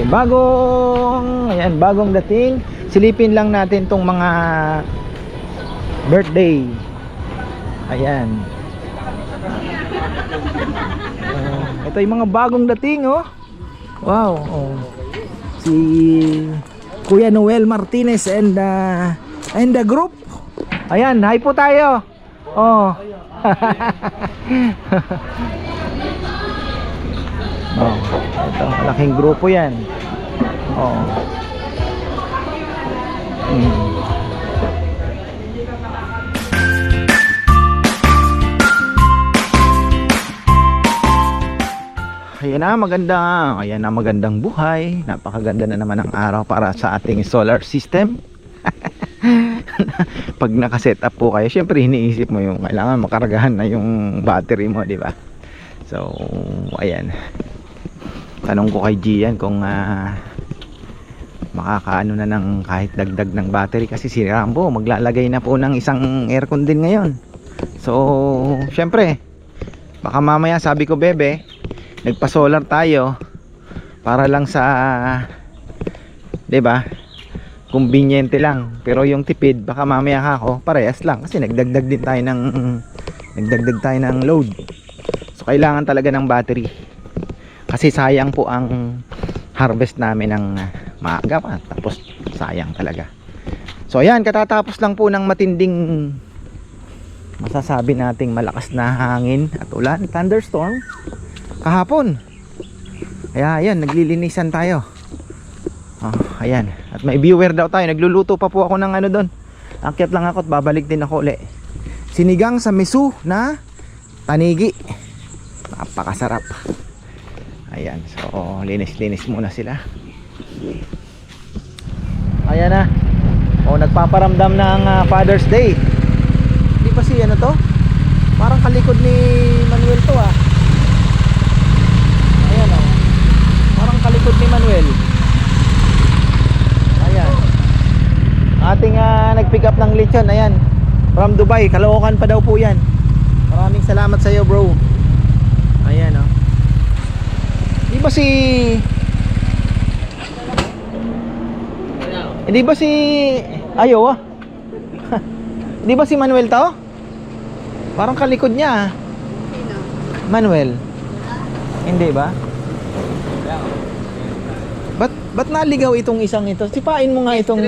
bagong dating. Silipin lang natin tong mga birthday. Ayan. Ito yung mga bagong dating, oh. Wow, oh. Si Kuya Noel Martinez and the group. Ayan, hi po tayo. Oh. Oh, ito, malaking grupo 'yan. Oh. Ayan na, magandang buhay. Napakaganda na naman ang araw para sa ating solar system. Pag naka-set up po kayo, syempre iniisip mo yung kailangan makaragahan na yung battery mo, di ba? So, ayan. Tanong ko kay Gian kung makakaano na ng kahit dagdag ng battery, kasi si Rambo maglalagay na po ng isang aircon din ngayon. So, syempre baka mamaya, sabi ko, bebe, nagpa-solar tayo para lang sa, 'di ba? Conveniente lang, pero yung tipid baka mamaya ako parehas lang kasi nagdagdag tayo ng load. So kailangan talaga ng battery. Kasi sayang po ang harvest namin ng maaga pa, tapos sayang talaga. So ayan, katatapos lang po ng matinding, masasabi nating malakas na hangin at ulan, thunderstorm kahapon. Kaya ayan, naglilinisan tayo. Oh, ayan. At may viewer daw tayo. Nagluluto pa po ako ng ano doon. Akyat lang ako at babalik din ako uli. Sinigang sa miso na tanigi. Napakasarap. Ayan. So, linis-linis muna sila. Ayan na. O, nagpaparamdam ng Father's Day. Hindi pa si ano to? Parang kalikod ni Manuel to, ah. Ayan, o. Parang kalikod ni Manuel. Ayan. Ating nag-pick up ng lechon. Ayan, from Dubai. Caloocan pa daw po yan. Maraming salamat sa iyo, bro. Ayan, oh. Hindi ba si ayaw, ah. Hindi ba si Manuel to? Parang kalikod niya, ah. Manuel. Hindi ba? Ba't naligaw itong isang ito? Sipain mo nga itong...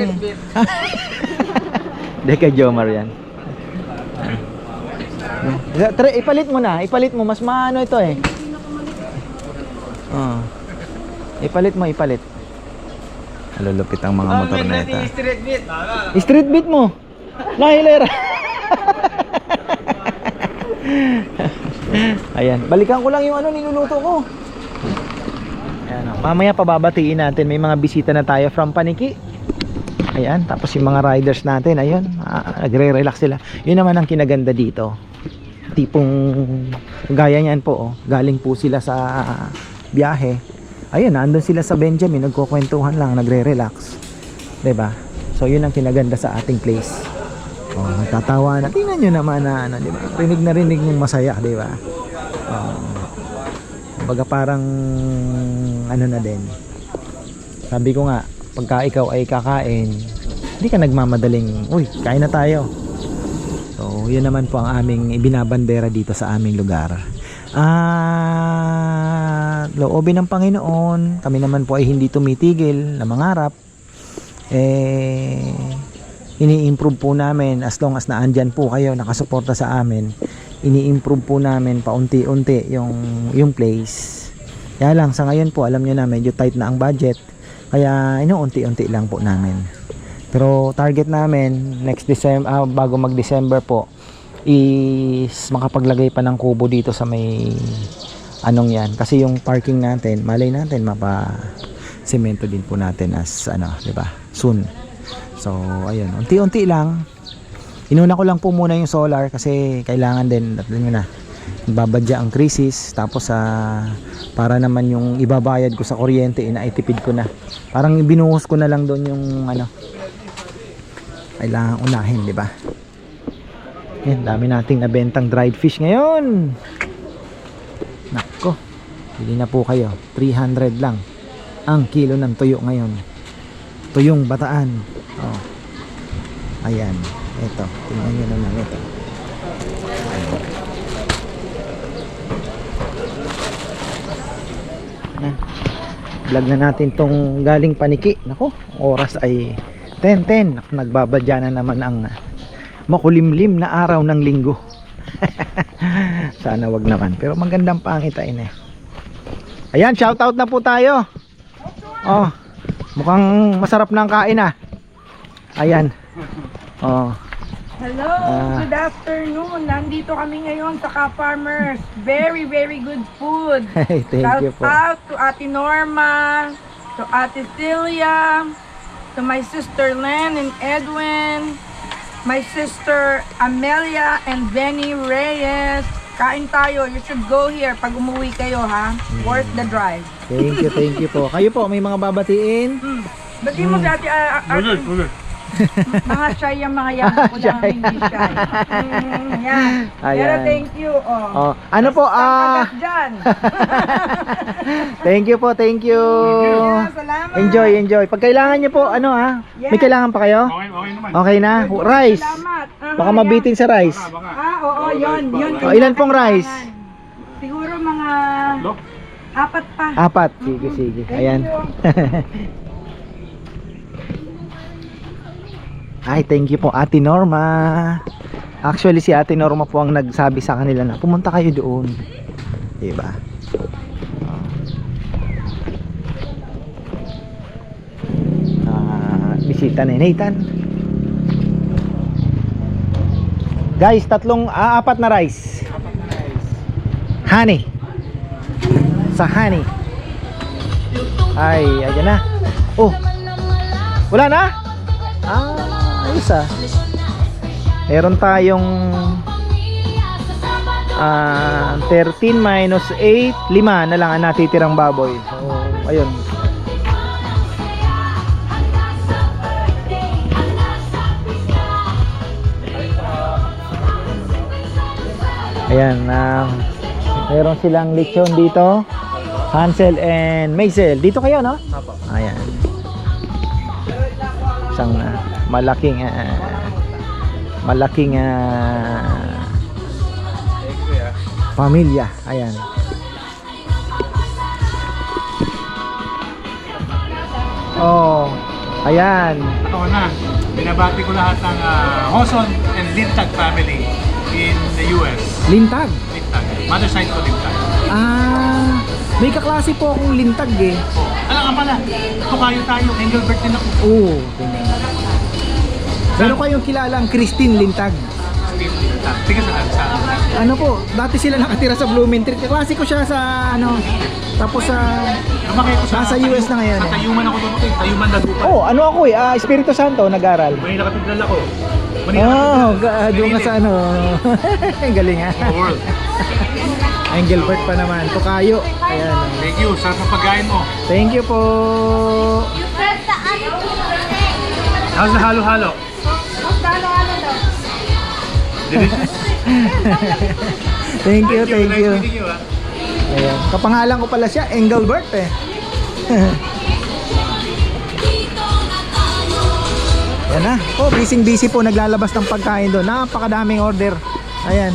Deka, Jomar yan. Ipalit mo na. Ipalit mo. Mas maano ito, eh. Ipalit mo. Malulupit ang mga motor na ito. Street beat. Street beat mo. Nahilera. Ayan. Balikan ko lang yung niluluto ko. Ayan, mamaya pababatiin natin, may mga bisita na tayo from Paniki. Ayan, tapos yung mga riders natin, ayun, nagre-relax sila. Yun naman ang kinaganda dito. Tipong gaya niyan po, oh, galing po sila sa biyahe. Ayun, nandun sila sa Benjamin, nagkukwentuhan lang, nagre-relax. 'Di ba? So yun ang kinaganda sa ating place. Oh, nagtatawa na. Tingnan niyo naman na 'di ba? Rinig na rinig ng masaya, 'di ba? Baga parang ano na din. Sabi ko nga, pagka ikaw ay kakain, hindi ka nagmamadaling, uy, kain na tayo. So yun naman po ang aming ibinabandera dito sa aming lugar. Loobin ng Panginoon, kami naman po ay hindi tumitigil na mangarap. Ini-improve po namin as long as naandyan po kayo, nakasuporta sa amin. Ini-improve po namin paunti-unti yung place. Kaya lang sa ngayon po, alam nyo na medyo tight na ang budget. Kaya inuunti-unti lang po namin. Pero target namin next December, bago mag-December po, is makapaglagay pa ng kubo dito sa may anong yan. Kasi yung parking natin, malay natin mapa-semento din po natin as di ba? Soon. So ayun, unti-unti lang. Inuna ko lang po muna yung solar kasi kailangan din, alam nyo na, babadya ang krisis. Tapos para naman yung ibabayad ko sa kuryente, inaitipid ko na. Parang binuhos ko na lang doon yung kailangan unahin, di ba? Yan, dami nating nabentang dried fish ngayon. Nako, bili na po kayo, 300 lang. ang kilo ng tuyo ngayon. Tuyong Bataan. Oh. Ayan. Ito. Tingnan nyo naman ito. Ayan. Vlog na natin tong galing Paniki. Nako, oras ay 10:10. Nagbabadya na naman ang makulimlim na araw ng linggo. Sana wag naman, pero magandang pangitain eh. Ayan, shoutout na po tayo. Oh, mukhang masarap na ang kain ah. Ayan. Oh. Hello, good afternoon. Nandito kami ngayon sa Ka-Farmers. Very, very good food. Hey, thank you po. Shout out to Ate Norma, to Ate Celia, to my sister Len and Edwin, my sister Amelia and Benny Reyes. Kain tayo. You should go here pag umuwi kayo, ha? Worth the drive. Thank you po. Kayo po, may mga babatiin? Ba't mo dati, mga shy yung mga yan ko lang, hindi shy. Yan. Pero Ayan. thank you. Oh, ano po, Kagat dyan. thank you po, thank you. Yeah, salamat. Enjoy. Pag kailangan nyo po, ano ah? May Yeah. kailangan pa kayo? Okay naman. Okay na? Rice. Salamat. Baka mabitin sa rice. Oo, yun. Oh, ilan pong rice? Siguro mga 4 pa. 4. Sige. Thank Ayan. you. Ay, thank you po Ate Norma. Actually si Ate Norma po ang nagsabi sa kanila na pumunta kayo doon. Diba? Bisita ni Nathan. Guys, 4 na rice. Honey. Sa honey. Ay, ayan na. Oh. Wala na? Ayos ah. Meron tayong 13 minus 8, 5 na lang ang natitirang baboy. So, ayun. Ayan, meron silang lechon dito. Hansel and Maisel. Dito kayo, no? Ayan. Isang malaking pamilya. Ayan. Oh, ayan. Ako na. Binabati ko lahat ng Hoson and Lintag family in the US. Lintag. Lintag. Mother side ko Lintag. May kaklase po akong lintag eh. Alam ka pala, tukayo tayo. Engelbert din ako. Oo. Pero kayong kilala ang Christine Lintag. Steve Lintag. Sige sa Ano po, dati sila nakatira sa Blumentritt. Kaklase ko siya sa tapos sa lumaki ko sa nasa US na ngayon. Sa Tayuman ako doon. Tayuman na lupa. Oh, ano ako Espiritu Santo nag-aral. Manila Cathedral ako. Doon ka sa Ang galing ha. World. Engelbert pa naman. Tukayo. Ayan. Thank you. Sarap ng pagkain mo. Thank you po. How's the halo-halo? Delicious. Thank you. Nice meeting you, Ayan. Kapangalan ko pala siya, Engelbert eh. Yan na. Oh, busy po naglalabas ng pagkain doon. Napakadaming order. Ayan.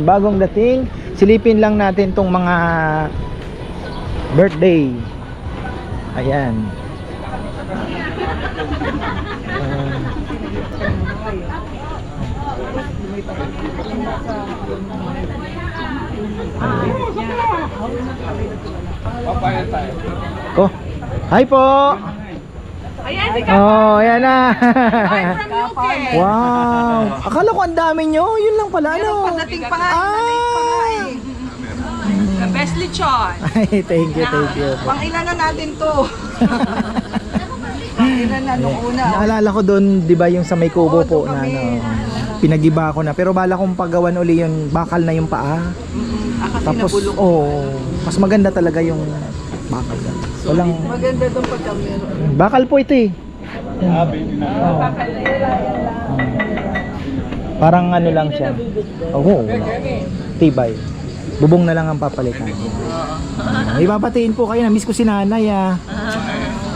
Bagong dating. Silipin lang natin tong mga birthday. Ayan. Oh, hi po. Oh, ayan na. Wow. Akala ko ang dami nyo. Yun lang pala. Ano? Pagdating pa nga, the best lechon. Ay, thank you. Pang ilan na natin to. Pang ilan na nung una. Naalala ko doon, di ba yung sa may kubo po na pinagiba ko na. Pero bala kong paggawan uli yung bakal na yung paa. Tapos, mas maganda talaga yung bakal. Walang Maganda tong pagkamero. bakal po ito eh. Parang ano lang siya. Oo. Tibay. Bubong na lang ang papalitan. Ipapatiin po kayo, na-miss ko si nanay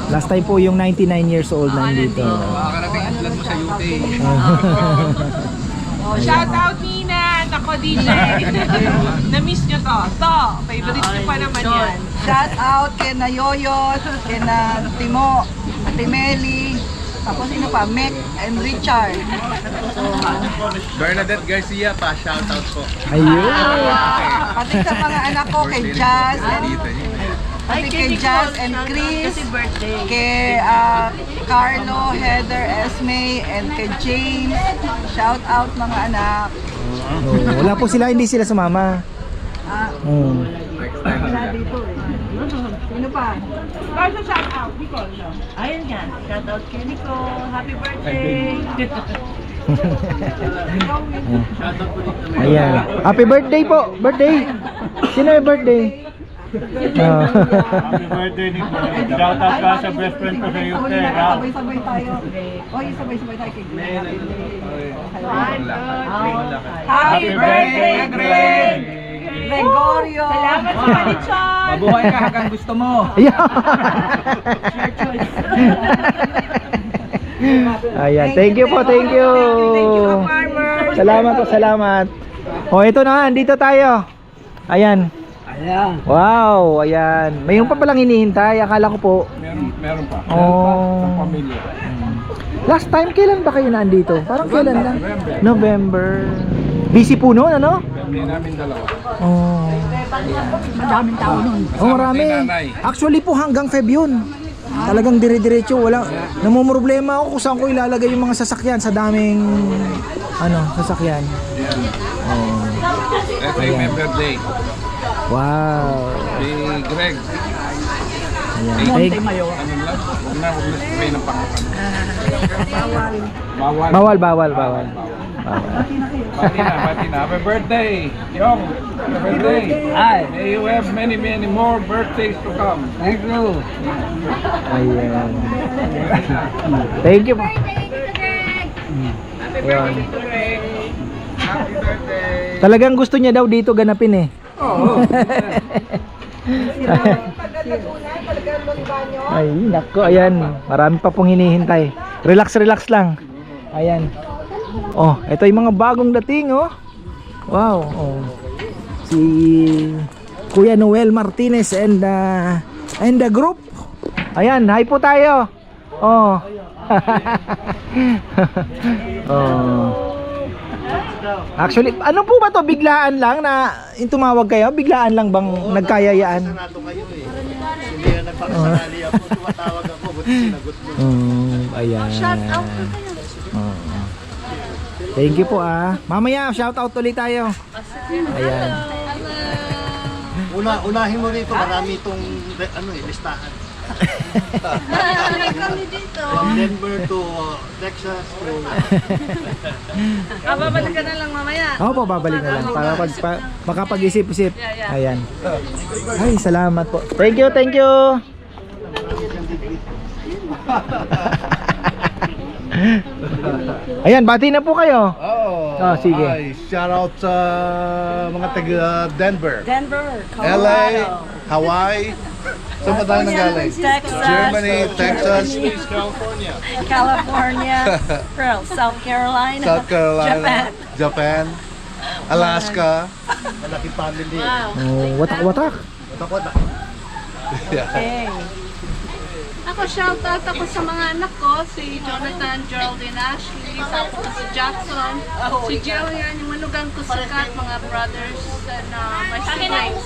Last time po yung 99 years old nandito. Makakarating ang plan mo sa UK. Shout out Nina! Nako DJ! Na-miss nyo to. Favorite nyo pa naman yan. Shout out kay na Yoyos, kay na Timo, Ate Meli, tapos sino pa? Mick and Richard. Bernadette Garcia pa, shoutout po. Ayun. Pati sa mga anak ko, kay Jazz and pati kay Jazz and Chris, kay Carlo, Heather, Esme, and kay James. Shout out mga anak. Wala po sila, hindi sila sumama. Wala dito eh. Sino pa? Guys, shout out. Nicole. Ayun yan. Shout out kay Nicole. Happy birthday! Ayan. Happy birthday po. Birthday. Sino yung birthday? Happy birthday, Nicole. Shoutout ka sa best friend ko sa UK. Sabay-sabay tayo. Oy, sabay-sabay tayo kay Glenn. Happy birthday, Greg! Gregorio! Salamat sa palitson! Mabuhay ka hanggang gusto mo. Ayan, thank you po, thank you. Salamat po, salamat. Ito na, andito tayo. Ayan. Wow, ayan. Mayroon pa palang hinihintay, akala ko po. Meron pa. Oh. Sa pamilya. Last time, kailan ba kayo nandito? Parang kailan lang? November. Busy po noon, ano? Family namin dalawa. Oh. Madaming tao nun. Oh, marami. Actually po hanggang Feb yun. Talagang dire-diretso, wala. Namumroblema ako kung saan ko ilalagay yung mga sasakyan sa daming sasakyan. Oh. Ito yung member day. Wow. Si Greg. Ayan. Ano lang? Huwag na spray ng pangalan. Bawal. Bati na. Happy birthday, Yong. Happy birthday. May you have many more birthdays to come. Thank you. Ayan. Thank you. Ayan. Happy birthday. Talagang gusto niya daw dito ganapin eh. Ay, nako, ayan. Marami pa pong hinihintay. Relax lang. Ayan. Oh, ito yung mga bagong dating, oh. Wow, oh. Si Kuya Noel Martinez and the group. Ayan, hi po tayo. Oh. Oh. Actually, ano po ba to? Biglaan lang na yung tumawag kayo? Biglaan lang bang nagkayayaan? Hindi yan nagpakasali ako, tumatawag ako, buti sinagot mo. Ayan. Thank you po Mamaya shout out ulit tayo. Ayan. Unahin mo rito, marami itong listahan. From Denver to Texas to... Babalik ka na lang mamaya. Opo, babalik na lang para makapag-isip-isip. Ayan. Ay, salamat po. Thank you. Ayan, bati na po kayo. Sige. Hi, shout out sa mga taga Denver, Denver, LA, Hawaii. Saan ba tayo nanggaling? Texas, Germany, Texas, California, South Carolina, Japan, Alaska. Malaki family. Oh, watak-watak. Okay. Ako, shoutout ako sa mga anak ko, si Jonathan, Geraldine, Ashley, si Jackson, si Jillian, yung manugang ko sikat, mga brothers, and my siblings.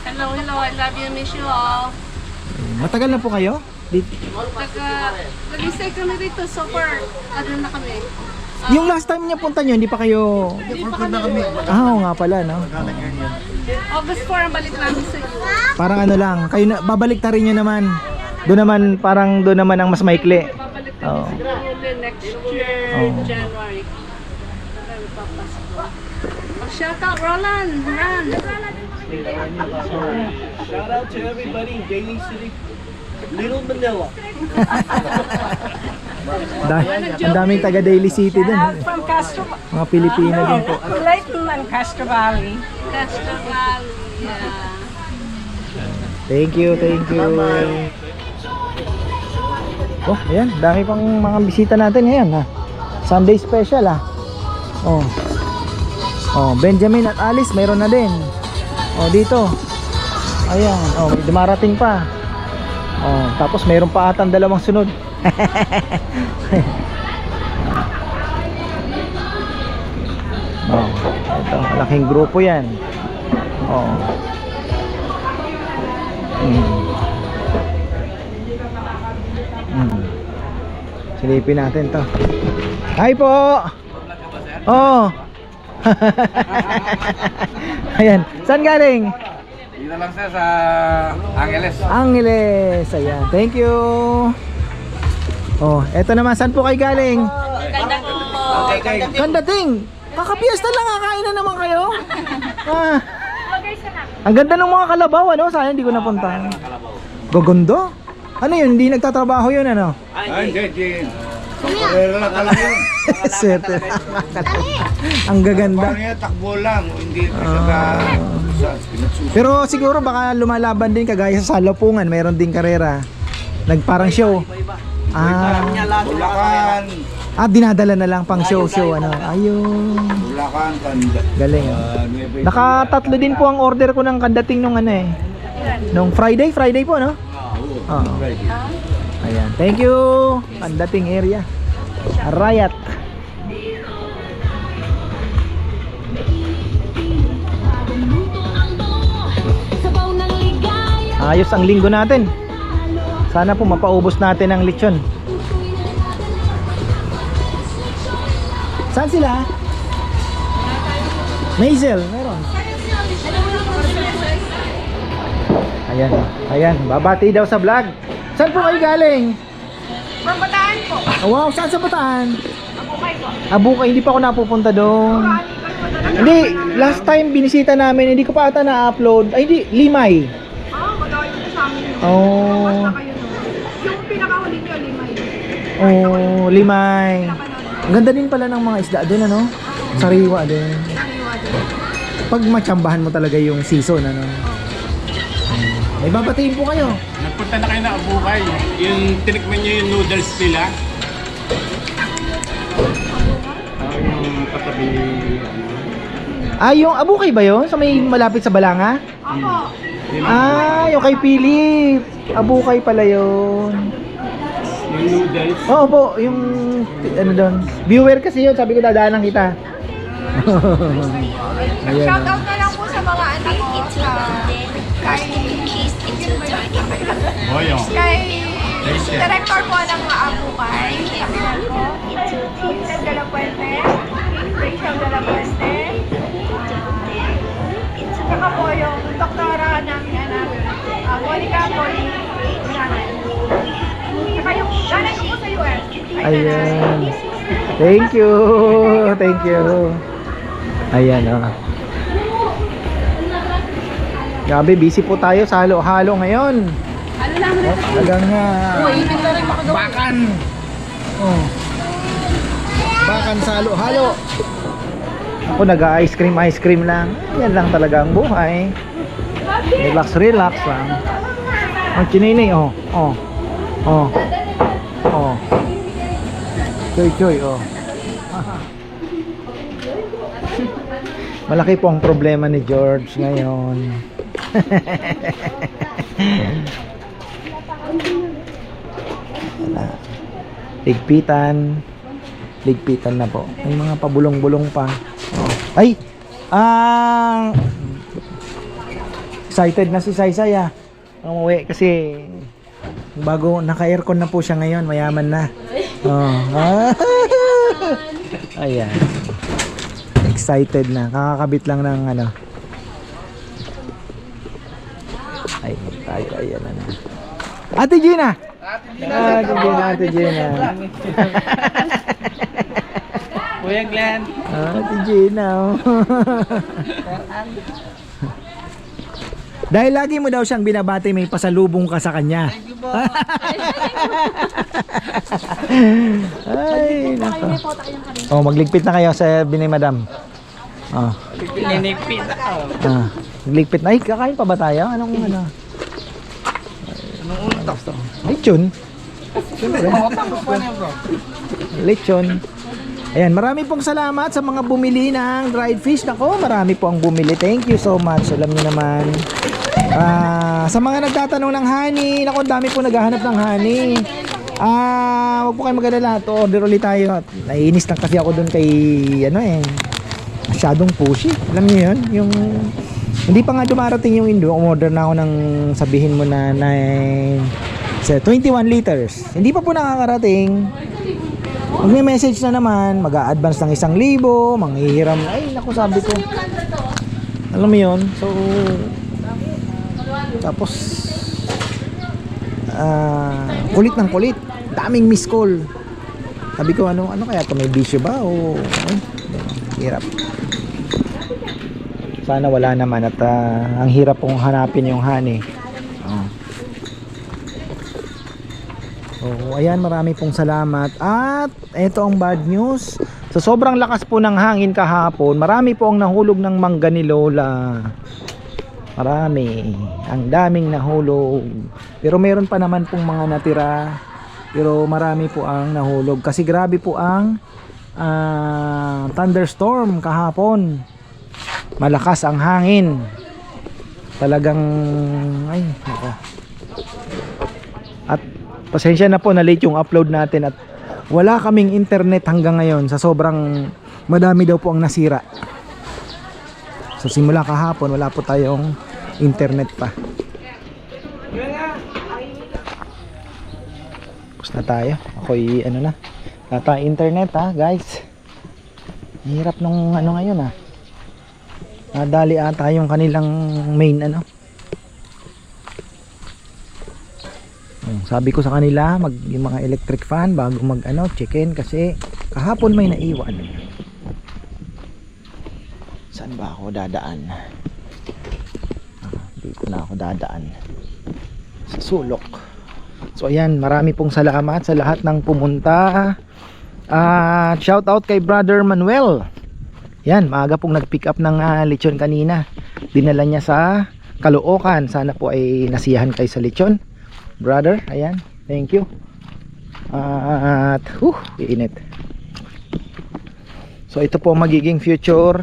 Hello, I love you, miss you all. Matagal na po kayo? Nag-stay kami rito, so far, na kami. Yung last time niya punta nyo, hindi pa kayo... Oo nga pala, no? August 4 ang balik namin sa iyo. Parang ano lang, kayo na, babalik ta rin nyo naman. Doon naman ang mas maikli. Babalik kami sa iyo next year, January. Shout out, Roland! Run! Shout out to everybody in Daly City, Little Manila. Ang daming taga Daly City din. From Castro, Mga Pilipino din po. Clayton and Castro Valley. Castro Valley. Yeah. Thank you, thank you. Oh, ayan, dami pang mga bisita natin ngayon ha. Sunday special ha. Oh. Oh, Benjamin at Alice mayroon na din. Oh, dito. Ayan, oh, may dumarating pa. Oh, tapos mayroon pa atang dalawang sunod. Oh, ito, malaking grupo 'yan. Oh. Silipin natin to. Hi po. Oh. Ayan, saan galing? Dito lang sir sa Angeles. Angeles. Ayan, thank you. Oh, eto naman, saan po kayo galing? Kandating. Kakapiesta lang, kakain na naman kayo. Ah. Ang ganda ng mga kalabaw, ano? Sayang hindi ko napuntahan. Gogondo? Ano yun? Hindi nagtatrabaho yun, ano? Ay, hindi. Pagkarera lang talaga yun. Swerte. Ang gaganda. Parang yan, takbo lang. Hindi sa pinagsusunod. Pero siguro baka lumalaban din kagaya sa Salapungan, mayroon din karera. Nagparang show. Bulacan. Dinadala na lang pang show ano. Ayun. Bulacan, Kanda. Galing. Nueva Ecija. Nakatatlo din po ang order ko ng kandating nung ano eh. Nung Friday po no? Oo. Ayan. Thank you. Kandating area. Arayat. Ayos ang linggo natin. Sana po mapaubos natin ang lechon. Saan sila? Maisel, meron. Ayan, ayan, babati daw sa vlog. Saan po kayo galing? From Bataan po. Oh, wow, saan sa Bataan? Abukay po. Abukay, hindi pa ako napupunta doon. Hindi, last time binisita namin, hindi ko pa ata na-upload. Ay, hindi, Limay. Magawa yun sa amin yun. Oh, Kayo no. Yung pinakahuli nyo, Limay. oh, Limay. Ang ganda din pala ng mga isda doon, ano? Sariwa din. Pag matsambahan mo talaga yung season, ano? May babatiin po kayo. Nagpunta na kayo na Abukay. Yung tinikman nyo yung noodles nila. Yung katabi. Yung Abukay ba yun? Sa may malapit sa Balanga? Yung kay Philip. Abukay pala yun. Yung noodles. Oo po, yung ano doon. Viewer kasi yun, sabi ko dadaanan kita. Ayan. Shout out na lang po sa mga anak ko. Kay director po ng Abukay. Sa kanal ko. Vincent de la Puente. Rachel de la Puente. Saka po yung doktora namin anak. Monica Poli. Saka yung nanay ko po sa US. Ayan. Thank you. Thank you. Ayan oh. Grabe, busy po tayo sa halo-halo ngayon. Talagang bakan. Oh. Bakan sa halo-halo. Ako nag-ice cream lang. Yan lang talaga ang buhay. Relax lang. Ang chinini, oh. Choy, oh. Malaki po ang problema ni George ngayon. Ligpitan na po. May mga pabulong-bulong pa. Oh. Ay! Excited na si Saysay ah. Umuwi kasi bago naka-aircon na po siya ngayon, mayaman na. Oh. Ayan. Excited na. Kakakabit lang ng ano. Ay, tayo. Ayan na. Ate Gina! Ate Gina. Kuya Glenn. Ate Gina. Oh. Dahil lagi mo daw siyang binabati, may pasalubong ka sa kanya. Ay, nako. Oh, magligpit na kayo sa binay madam. Oh. Linigpit ako. Ah, magligpit na. Ay, kakain pa ba tayo? Anong ano? Anong utak? Lechon. Siyempre. Lechon. Ayan, marami pong salamat sa mga bumili ng dried fish. Nako, marami po ang bumili. Thank you so much. Alam niyo naman. Sa mga nagtatanong ng honey, nako, dami po naghahanap ng honey. Wag po kayo mag-alala. Order ulit tayo. Naiinis lang kasi ako doon kay masyadong pushy. Alam niyo 'yun, yung hindi pa nga dumarating yung Indo. Umorder na ako ng sabihin mo na 21 liters. Hindi pa po nakakarating. Magme-message na naman, mag-a-advance ng 1,000, manghihiram. Ay, naku, sabi ko. Alam mo 'yun. So tapos kulit ng kulit. Daming miss call. Sabi ko, ano kaya to, may bisyo ba o hirap. Sana wala naman at ang hirap pong hanapin yung honey. So, ayan, marami pong salamat. At ito ang bad news. So, sobrang lakas po ng hangin kahapon. Marami po ang nahulog ng mangga ni Lola. Marami. Ang daming nahulog. Pero meron pa naman pong mga natira. Pero marami po ang nahulog. Kasi grabe po ang thunderstorm kahapon. Malakas ang hangin. Talagang ay, nako. At pasensya na po na late yung upload natin at wala kaming internet hanggang ngayon sa sobrang madami daw po ang nasira. So simula kahapon wala po tayong internet pa. Tapos na tayo. Ako'y tata internet guys. Hirap nung ngayon nadali ata yung kanilang main sabi ko sa kanila yung mga electric fan bago check-in kasi kahapon may naiwan. Saan ba ako dadaan? Dito na ako dadaan sa sulok. So ayan, marami pong salamat sa lahat ng pumunta. Shout out kay Brother Manuel. Yan, maaga pong nag-pick up ng lechon kanina. Dinala niya sa Caloocan. Sana po ay nasiyahan kayo sa lechon. Brother, ayan, thank you. At iinit. So ito po magiging future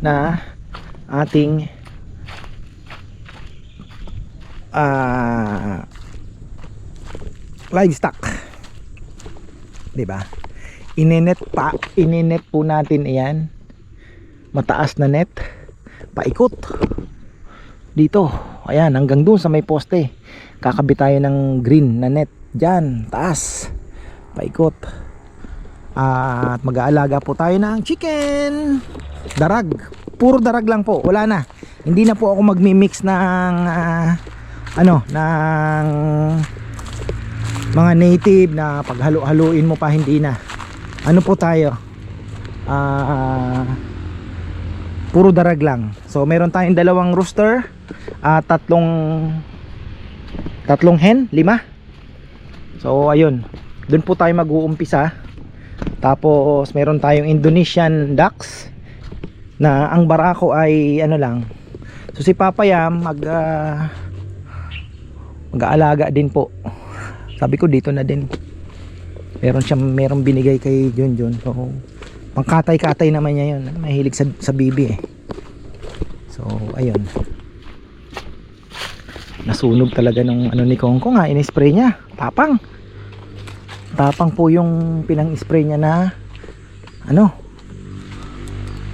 na ating livestock, diba? Ininet po natin iyan, mataas na net, paikot dito, ayan, hanggang dun sa may poste. Kakabit tayo ng green na net dyan, taas, paikot. At mag-aalaga po tayo ng chicken, darag, puro darag lang po, wala na. Hindi na po ako magmi-mix ng ng mga native na paghalo-haluin mo pa, hindi na. Ano po tayo, puro darag lang. So meron tayong 2 rooster, 3 hen, 5. So ayun, dun po tayo mag-uumpisa. Tapos meron tayong Indonesian ducks na ang barako ay lang. So si Papa Yam mag-aalaga din po. Sabi ko dito na din. Meron binigay kay Junjun. So pangkatay-katay naman niya 'yon. Mahilig sa bibi So ayun. Nasunog talaga nung ni Kongkong in-spray niya. Tapang po yung pinang-spray niya na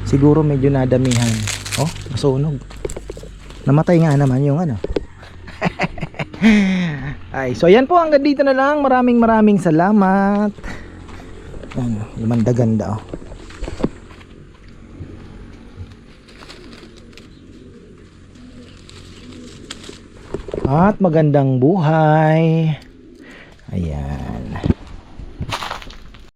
siguro medyo nadamihan. Nasunog. Namatay nga naman yung Ay, so yan po, hanggang dito na lang. Maraming salamat. Gumanda-ganda At magandang buhay. Ayan.